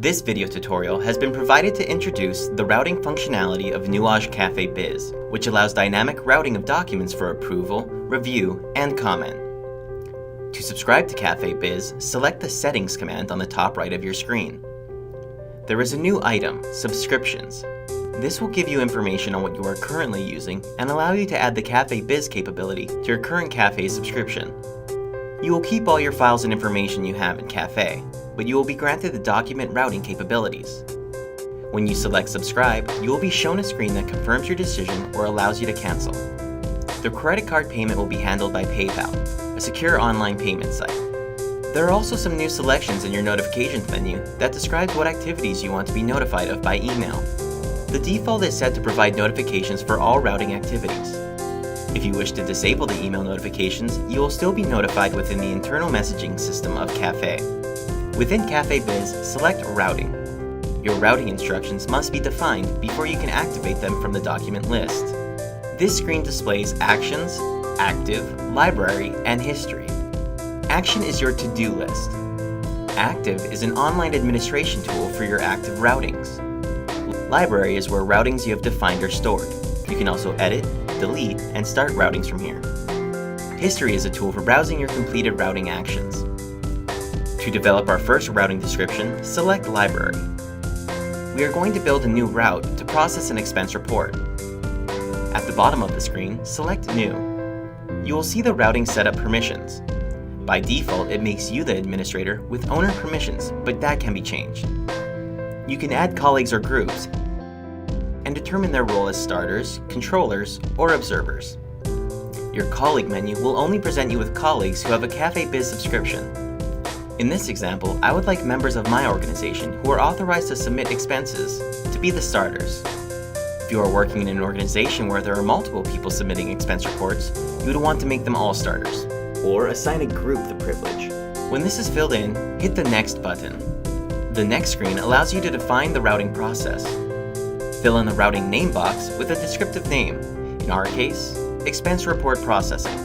This video tutorial has been provided to introduce the routing functionality of Nuage CaféBiz, which allows dynamic routing of documents for approval, review, and comment. To subscribe to CaféBiz, select the Settings command on the top right of your screen. There is a new item, Subscriptions. This will give you information on what you are currently using and allow you to add the CaféBiz capability to your current Cafe subscription. You will keep all your files and information you have in Cafe, but you will be granted the document routing capabilities. When you select Subscribe, you will be shown a screen that confirms your decision or allows you to cancel. The credit card payment will be handled by PayPal, a secure online payment site. There are also some new selections in your notifications menu that describes what activities you want to be notified of by email. The default is set to provide notifications for all routing activities. If you wish to disable the email notifications, you will still be notified within the internal messaging system of Cafe. Within CaféBiz, select Routing. Your routing instructions must be defined before you can activate them from the document list. This screen displays Actions, Active, Library, and History. Action is your to-do list. Active is an online administration tool for your active routings. Library is where routings you have defined are stored. You can also edit, delete, and start routings from here. History is a tool for browsing your completed routing actions. To develop our first routing description, select Library. We are going to build a new route to process an expense report. At the bottom of the screen, select New. You will see the routing setup permissions. By default, it makes you the administrator with owner permissions, but that can be changed. You can add colleagues or groups and determine their role as starters, controllers, or observers. Your colleague menu will only present you with colleagues who have a CaféBiz subscription. In this example, I would like members of my organization who are authorized to submit expenses to be the starters. If you are working in an organization where there are multiple people submitting expense reports, you would want to make them all starters, or assign a group the privilege. When this is filled in, hit the Next button. The next screen allows you to define the routing process. Fill in the routing name box with a descriptive name, in our case, Expense Report Processing.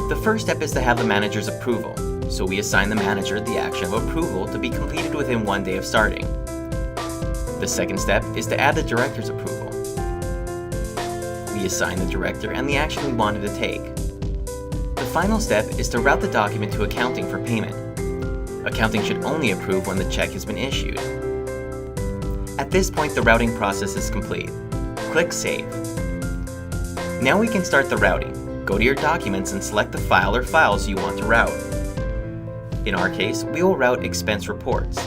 The first step is to have the manager's approval, so we assign the manager the action of approval to be completed within 1 day of starting. The second step is to add the director's approval. We assign the director and the action we want him to take. The final step is to route the document to accounting for payment. Accounting should only approve when the check has been issued. At this point, the routing process is complete. Click Save. Now we can start the routing. Go to your documents and select the file or files you want to route. In our case, we will route expense reports.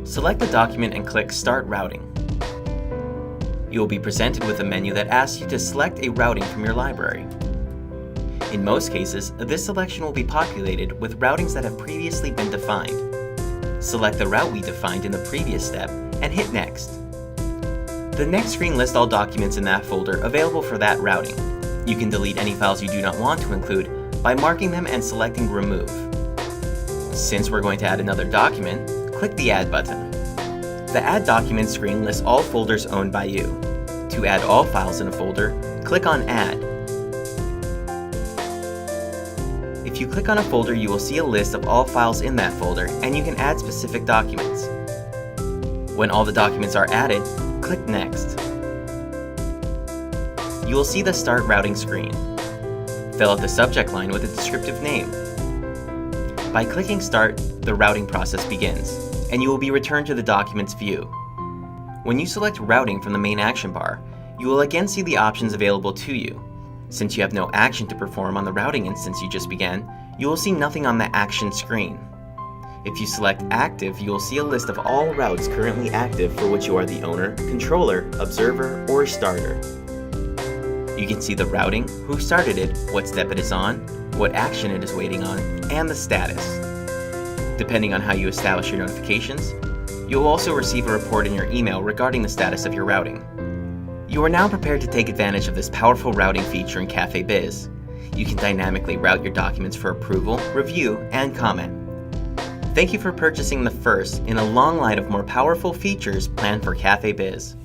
Select the document and click Start Routing. You will be presented with a menu that asks you to select a routing from your library. In most cases, this selection will be populated with routings that have previously been defined. Select the route we defined in the previous step and hit Next. The next screen lists all documents in that folder available for that routing. You can delete any files you do not want to include by marking them and selecting Remove. Since we're going to add another document, click the Add button. The Add Document screen lists all folders owned by you. To add all files in a folder, click on Add. If you click on a folder, you will see a list of all files in that folder, and you can add specific documents. When all the documents are added, click Next. You will see the Start Routing screen. Fill out the subject line with a descriptive name. By clicking Start, the routing process begins, and you will be returned to the document's view. When you select Routing from the main action bar, you will again see the options available to you. Since you have no action to perform on the routing instance you just began, you will see nothing on the Action screen. If you select Active, you will see a list of all routes currently active for which you are the owner, controller, observer, or starter. You can see the routing, who started it, what step it is on, what action it is waiting on, and the status. Depending on how you establish your notifications, you will also receive a report in your email regarding the status of your routing. You are now prepared to take advantage of this powerful routing feature in CaféBiz. You can dynamically route your documents for approval, review, and comment. Thank you for purchasing the first in a long line of more powerful features planned for CaféBiz.